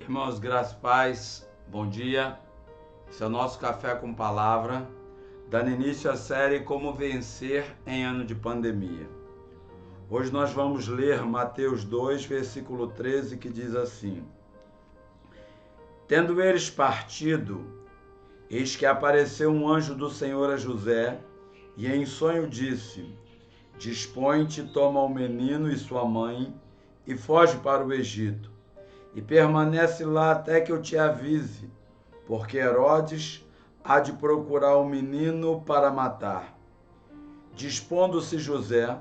Irmãos, graças e paz, bom dia. Esse é o nosso Café com Palavra, dando início à série Como Vencer em Ano de Pandemia. Hoje nós vamos ler Mateus 2, versículo 13, que diz assim: Tendo eles partido, eis que apareceu um anjo do Senhor a José, e em sonho disse: Dispõe-te, toma o menino e sua mãe, e foge para o Egito, e permanece lá até que eu te avise, porque Herodes há de procurar o menino para matar. Dispondo-se José,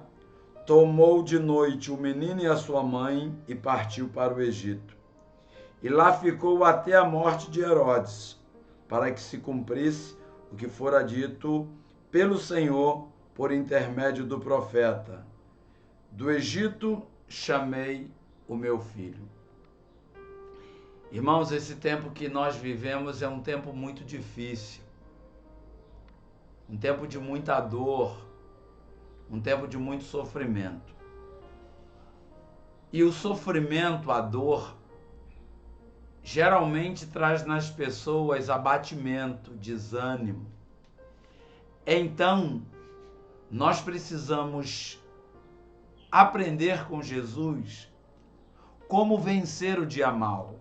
tomou de noite o menino e a sua mãe e partiu para o Egito. E lá ficou até a morte de Herodes, para que se cumprisse o que fora dito pelo Senhor por intermédio do profeta: Do Egito chamei o meu filho. Irmãos, esse tempo que nós vivemos é um tempo muito difícil, um tempo de muita dor, um tempo de muito sofrimento. E o sofrimento, a dor, geralmente traz nas pessoas abatimento, desânimo. Então, nós precisamos aprender com Jesus como vencer o dia mau,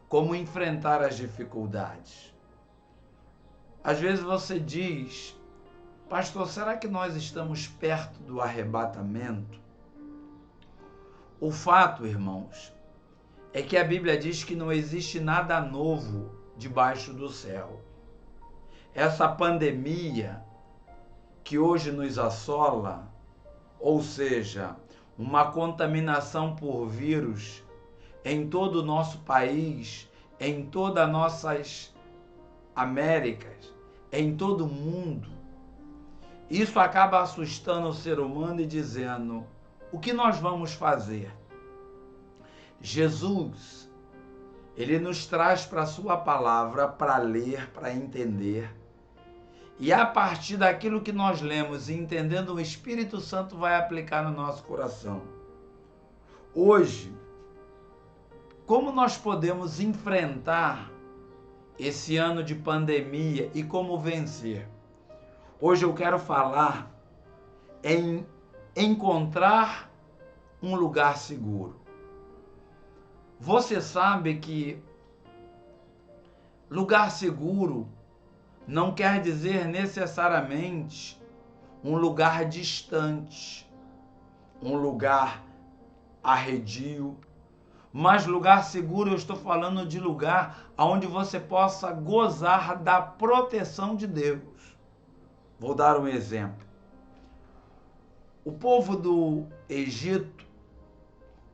como enfrentar as dificuldades. Às vezes você diz: pastor, será que nós estamos perto do arrebatamento? O fato, irmãos, é que a Bíblia diz que não existe nada novo debaixo do céu. Essa pandemia que hoje nos assola, ou seja, uma contaminação por vírus em todo o nosso país, em todas as nossas Américas, em todo o mundo, isso acaba assustando o ser humano e dizendo: o que nós vamos fazer? Jesus, ele nos traz para a sua palavra para ler, para entender. E a partir daquilo que nós lemos e entendendo, o Espírito Santo vai aplicar no nosso coração. Hoje, como nós podemos enfrentar esse ano de pandemia e como vencer? Hoje eu quero falar em encontrar um lugar seguro. Você sabe que lugar seguro não quer dizer necessariamente um lugar distante, um lugar arredio, mas lugar seguro eu estou falando de lugar onde você possa gozar da proteção de Deus. Vou dar um exemplo. O povo do Egito,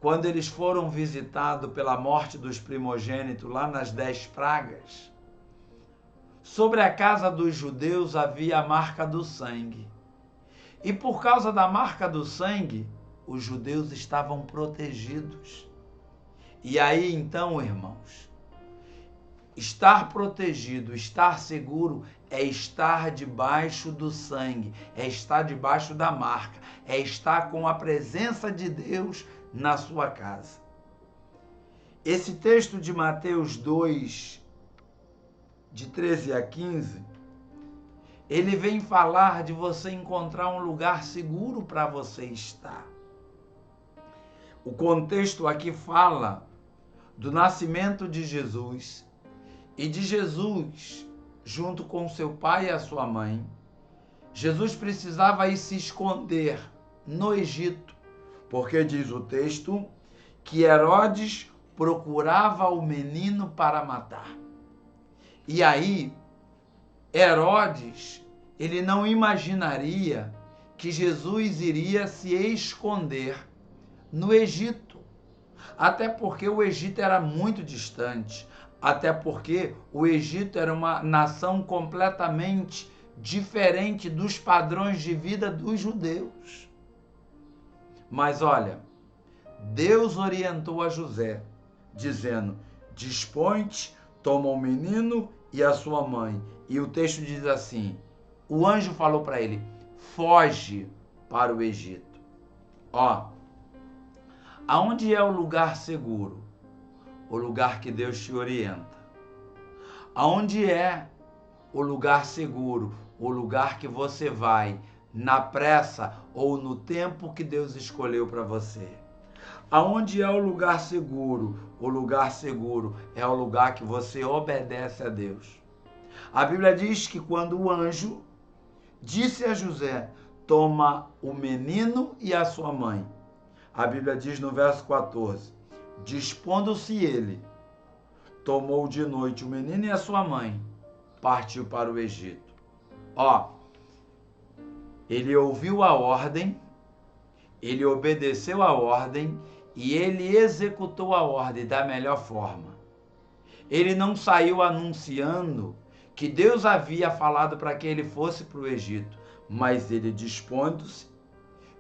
quando eles foram visitados pela morte dos primogênitos lá nas 10 pragas, sobre a casa dos judeus havia a marca do sangue. E por causa da marca do sangue, os judeus estavam protegidos. E aí então, irmãos, estar protegido, estar seguro é estar debaixo do sangue, é estar debaixo da marca, é estar com a presença de Deus na sua casa. Esse texto de Mateus 2, de 13 a 15, ele vem falar de você encontrar um lugar seguro para você estar. O contexto aqui fala do nascimento de Jesus e de Jesus junto com seu pai e a sua mãe. Jesus precisava ir se esconder no Egito, porque diz o texto que Herodes procurava o menino para matar. E aí, Herodes, ele não imaginaria que Jesus iria se esconder no Egito. Até porque o Egito era muito distante. Até porque o Egito era uma nação completamente diferente dos padrões de vida dos judeus. Mas olha, Deus orientou a José, dizendo: dispõe-te, toma o menino e a sua mãe. E o texto diz assim: o anjo falou para ele: foge para o Egito. Ó, aonde é o lugar seguro? o lugar que Deus te orienta? Aonde é o lugar seguro, o lugar que você vai na pressa ou no tempo que Deus escolheu para você? Aonde é o lugar seguro? O lugar seguro é o lugar que você obedece a Deus. A Bíblia diz que quando o anjo disse a José: toma o menino e a sua mãe. A Bíblia diz no verso 14: dispondo-se ele, tomou de noite o menino e a sua mãe, partiu para o Egito. Ele ouviu a ordem, ele obedeceu a ordem e ele executou a ordem da melhor forma. Ele não saiu anunciando que Deus havia falado para que ele fosse para o Egito, mas ele, dispondo-se,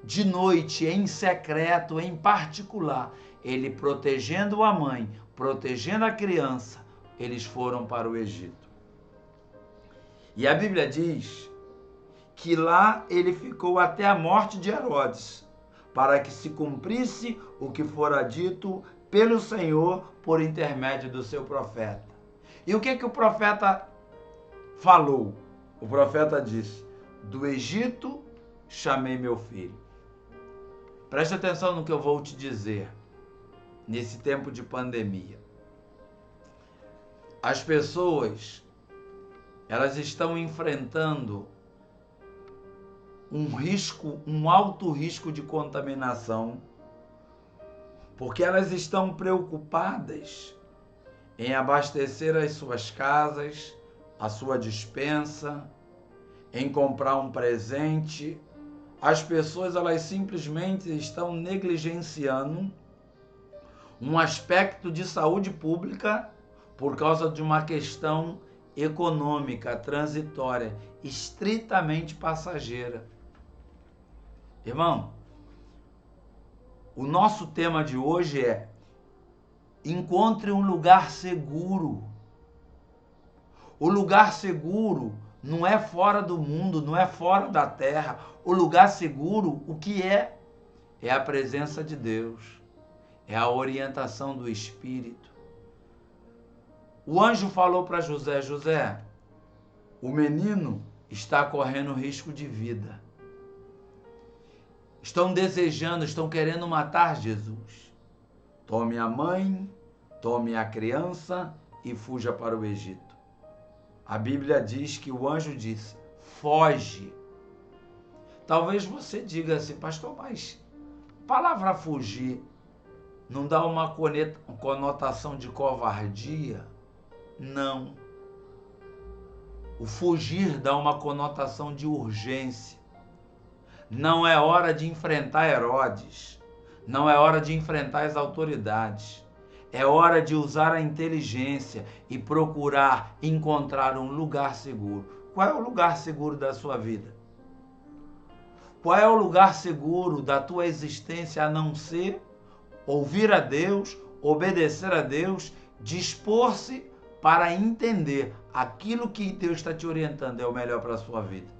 de noite, em secreto, em particular, ele protegendo a mãe, protegendo a criança, eles foram para o Egito. E a Bíblia diz que lá ele ficou até a morte de Herodes, para que se cumprisse o que fora dito pelo Senhor por intermédio do seu profeta. E o que o profeta falou? O profeta disse: do Egito chamei meu filho. Preste atenção no que eu vou te dizer nesse tempo de pandemia. As pessoas, elas estão enfrentando um alto risco de contaminação, porque elas estão preocupadas em abastecer as suas casas, a sua despensa, em comprar um presente. As pessoas, elas simplesmente estão negligenciando um aspecto de saúde pública por causa de uma questão econômica, transitória, estritamente passageira. Irmão, o nosso tema de hoje é: encontre um lugar seguro. O lugar seguro não é fora do mundo, não é fora da terra. O lugar seguro, o que é? É a presença de Deus, é a orientação do Espírito. O anjo falou para José: José, o menino está correndo risco de vida. Estão desejando, estão querendo matar Jesus. Tome a mãe, tome a criança e fuja para o Egito. A Bíblia diz que o anjo disse: foge. Talvez você diga assim: pastor, mas a palavra fugir não dá uma conotação de covardia? Não. O fugir dá uma conotação de urgência. Não é hora de enfrentar Herodes. Não é hora de enfrentar as autoridades. É hora de usar a inteligência e procurar encontrar um lugar seguro. Qual é o lugar seguro da sua vida? Qual é o lugar seguro da tua existência a não ser ouvir a Deus, obedecer a Deus, dispor-se para entender aquilo que Deus está te orientando é o melhor para a sua vida?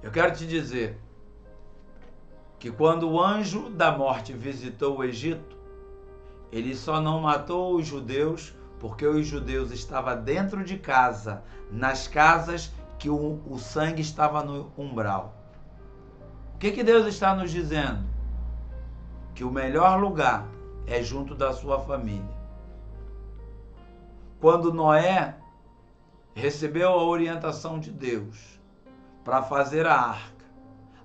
Eu quero te dizer que quando o anjo da morte visitou o Egito, ele só não matou os judeus porque os judeus estavam dentro de casa, nas casas que o sangue estava no umbral. O que Deus está nos dizendo? Que o melhor lugar é junto da sua família. Quando Noé recebeu a orientação de Deus para fazer a arca,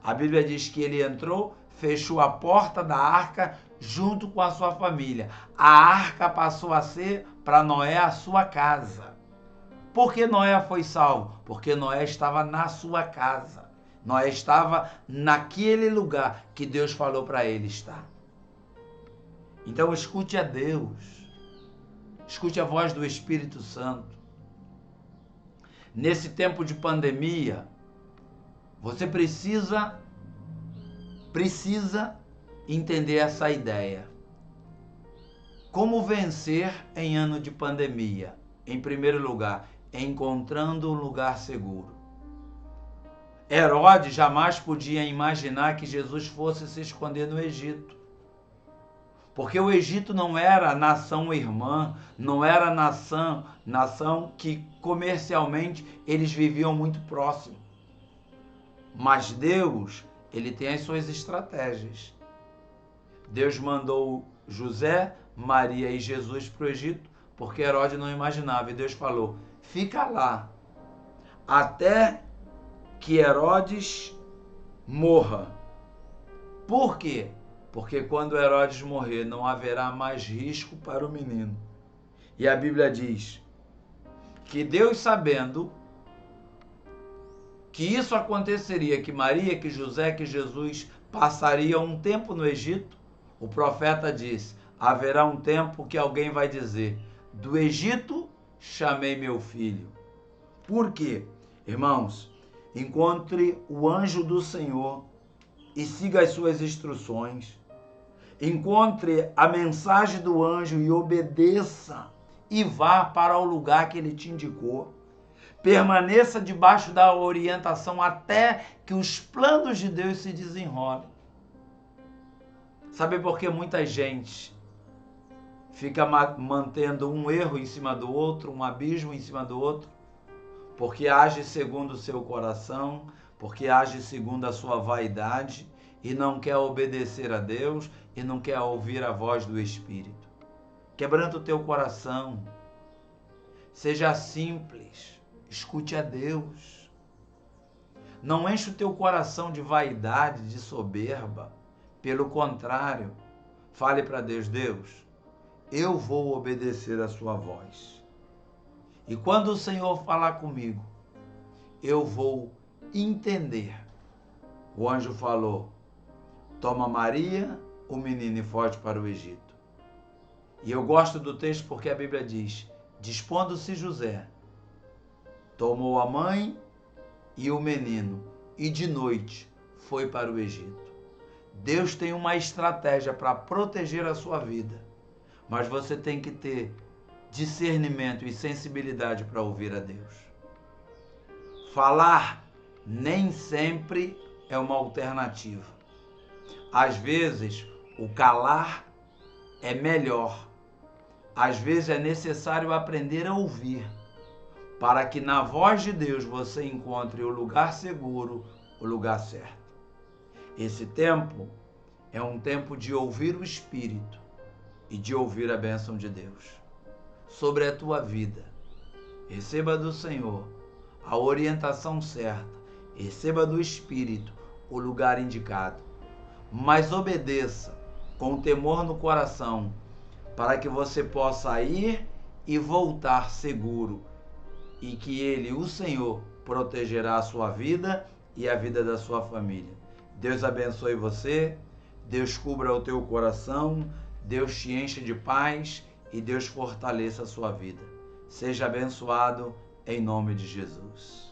a Bíblia diz que ele entrou, fechou a porta da arca junto com a sua família. A arca passou a ser para Noé a sua casa. Por que Noé foi salvo? Porque Noé estava na sua casa. Noé estava naquele lugar que Deus falou para ele estar. Então escute a Deus. Escute a voz do Espírito Santo. Nesse tempo de pandemia, você precisa entender essa ideia. Como vencer em ano de pandemia? Em primeiro lugar, encontrando um lugar seguro. Herodes jamais podia imaginar que Jesus fosse se esconder no Egito. Porque o Egito não era nação irmã, não era nação que comercialmente eles viviam muito próximo. Mas Deus, ele tem as suas estratégias. Deus mandou José, Maria e Jesus para o Egito, porque Herodes não imaginava. E Deus falou, fica lá, até que Herodes morra. Por quê? Porque quando Herodes morrer, não haverá mais risco para o menino. E a Bíblia diz que Deus, sabendo que isso aconteceria, que Maria, que José, que Jesus passariam um tempo no Egito, o profeta diz, haverá um tempo que alguém vai dizer, do Egito chamei meu filho. Por quê? Irmãos, encontre o anjo do Senhor e siga as suas instruções. Encontre a mensagem do anjo e obedeça e vá para o lugar que ele te indicou. Permaneça debaixo da orientação até que os planos de Deus se desenrolem. Sabe por que muita gente fica mantendo um erro em cima do outro, um abismo em cima do outro? Porque age segundo o seu coração, porque age segundo a sua vaidade e não quer obedecer a Deus e não quer ouvir a voz do Espírito. Quebranta o teu coração. Seja simples. Escute a Deus. Não enche o teu coração de vaidade, de soberba. Pelo contrário, fale para Deus, Deus, eu vou obedecer a sua voz. E quando o Senhor falar comigo, eu vou entender. O anjo falou, toma Maria, o menino, e foge para o Egito. E eu gosto do texto porque a Bíblia diz, dispondo-se José, tomou a mãe e o menino, e de noite foi para o Egito. Deus tem uma estratégia para proteger a sua vida, mas você tem que ter discernimento e sensibilidade para ouvir a Deus. Falar nem sempre é uma alternativa. Às vezes, o calar é melhor. Às vezes é necessário aprender a ouvir, para que na voz de Deus você encontre o lugar seguro, o lugar certo. Esse tempo é um tempo de ouvir o Espírito e de ouvir a bênção de Deus sobre a tua vida. Receba do Senhor a orientação certa, receba do Espírito o lugar indicado, mas obedeça com temor no coração, para que você possa ir e voltar seguro, e que Ele, o Senhor, protegerá a sua vida e a vida da sua família. Deus abençoe você, Deus cubra o teu coração, Deus te enche de paz e Deus fortaleça a sua vida. Seja abençoado em nome de Jesus.